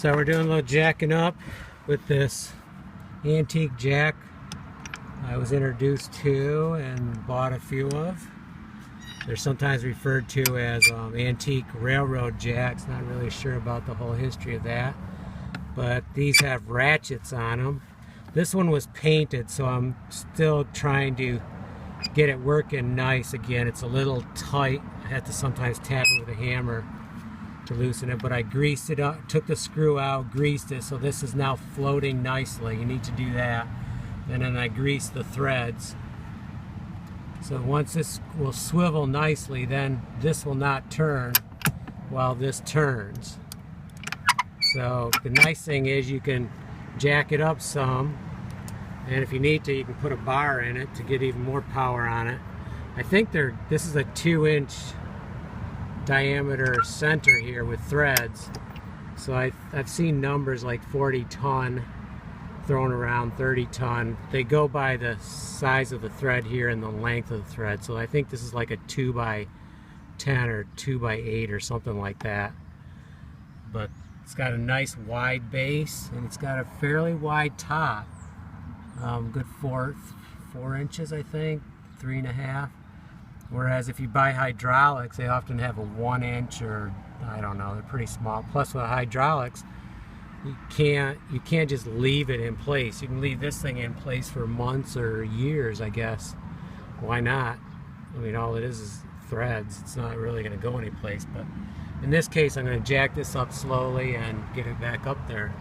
So we're doing a little jacking up with this antique jack I was introduced to and bought a few of. They're sometimes referred to as antique railroad jacks. Not really sure about the whole history of that, but these have ratchets on them. This one was painted, so I'm still trying to get it working nice again. It's a little tight. I have to sometimes tap it with a hammer to loosen it, but I greased it up, took the screw out, greased it, so this is now floating nicely. You need to do that. And then I greased the threads. So once this will swivel nicely, then this will not turn while this turns. So the nice thing is you can jack it up some, and if you need to, you can put a bar in it to get even more power on it. I think this is a 2-inch diameter center here with threads, so I've seen numbers like 40 ton thrown around, 30 ton. They go by the size of the thread here and the length of the thread, so I think this is like a 2x10 or 2x8 or something like that. But it's got a nice wide base and it's got a fairly wide top, good 4 inches, I think, 3.5. Whereas if you buy hydraulics, they often have a 1 inch, or I don't know, they're pretty small. Plus with hydraulics, you can't just leave it in place. You can leave this thing in place for months or years, I guess. Why not? I mean, all it is threads. It's not really going to go anyplace. But in this case, I'm going to jack this up slowly and get it back up there.